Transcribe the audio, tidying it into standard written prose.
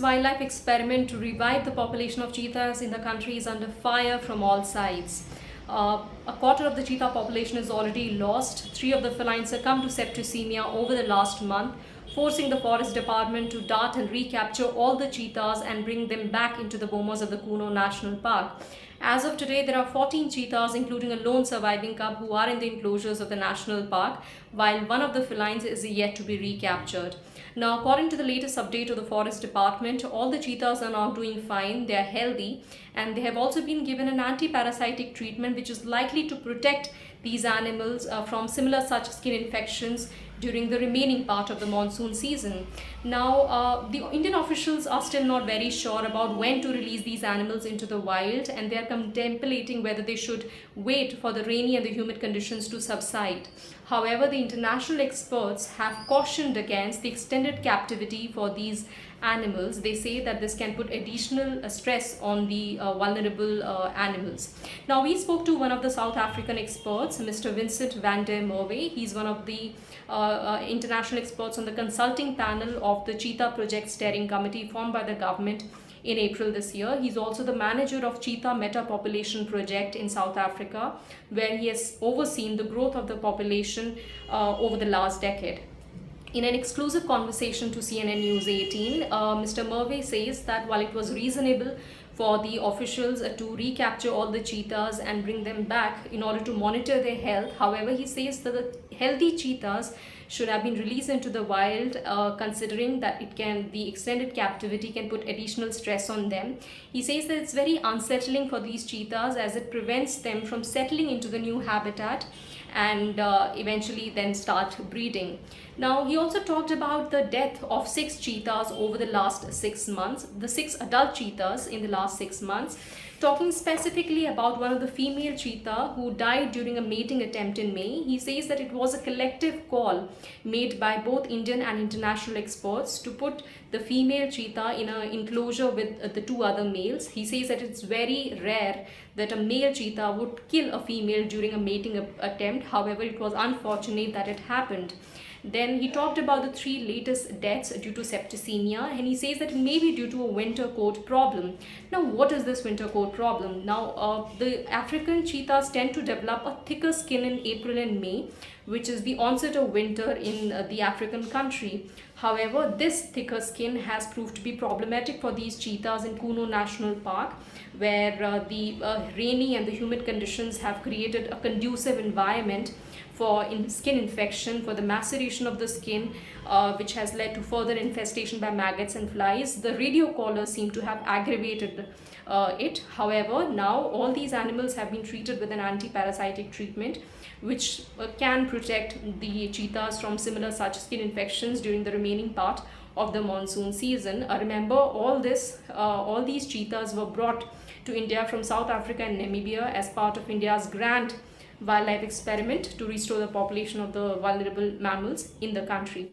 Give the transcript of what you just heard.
wildlife experiment to revive the population of cheetahs in the country is under fire from all sides. A quarter of the cheetah population is already lost. 3 of the felines succumbed to septicemia over the last month, forcing the forest department to dart and recapture all the cheetahs and bring them back into the bomas of the Kuno National Park. As of today, there are 14 cheetahs, including a lone surviving cub, who are in the enclosures of the national park, while one of the felines is yet to be recaptured. Now, according to the latest update of the Forest Department, all the cheetahs are now doing fine, they are healthy, and they have also been given an anti-parasitic treatment which is likely to protect these animals from similar such skin infections during the remaining part of the monsoon season. Now, the Indian officials are still not very sure about when to release these animals into the wild, and they are contemplating whether they should wait for the rainy and the humid conditions to subside. However, the international experts have cautioned against the extended captivity for these animals. They say that this can put additional stress on the vulnerable animals. Now, we spoke to one of the South African experts, Mr. Vincent van der Merwe. He's one of the international experts on the consulting panel of the Cheetah Project Steering Committee formed by the government in April this year. He's also the manager of Cheetah Meta Population Project in South Africa, where he has overseen the growth of the population over the last decade. In an exclusive conversation to CNN News 18, Mr. Merwe says that while it was reasonable for the officials to recapture all the cheetahs and bring them back in order to monitor their health, however, he says that the healthy cheetahs should have been released into the wild, considering that the extended captivity can put additional stress on them. He says that it's very unsettling for these cheetahs as it prevents them from settling into the new habitat and eventually then start breeding. Now, he also talked about the death of 6 cheetahs over the last 6 months, the 6 adult cheetahs in the last 6 months, talking specifically about one of the female cheetah who died during a mating attempt in May. He says that it was a collective call made by both Indian and international experts to put the female cheetah in an enclosure with the 2 other males. He says that it's very rare that a male cheetah would kill a female during a mating attempt. However, it was unfortunate that it happened. Then he talked about the 3 latest deaths due to septicemia, and he says that it may be due to a winter coat problem. Now, what is this winter coat problem? Now, the African cheetahs tend to develop a thicker skin in April and May, which is the onset of winter in the African country. However, this thicker skin has proved to be problematic for these cheetahs in Kuno National Park, where the rainy and the humid conditions have created a conducive environment for skin infection, for the maceration of the skin, which has led to further infestation by maggots and flies. The radio collars seem to have aggravated it. However, now all these animals have been treated with an anti-parasitic treatment, which can protect the cheetahs from similar such skin infections during the remaining part of the monsoon season. Remember, all these cheetahs were brought to India from South Africa and Namibia as part of India's grand wildlife experiment to restore the population of the vulnerable mammals in the country.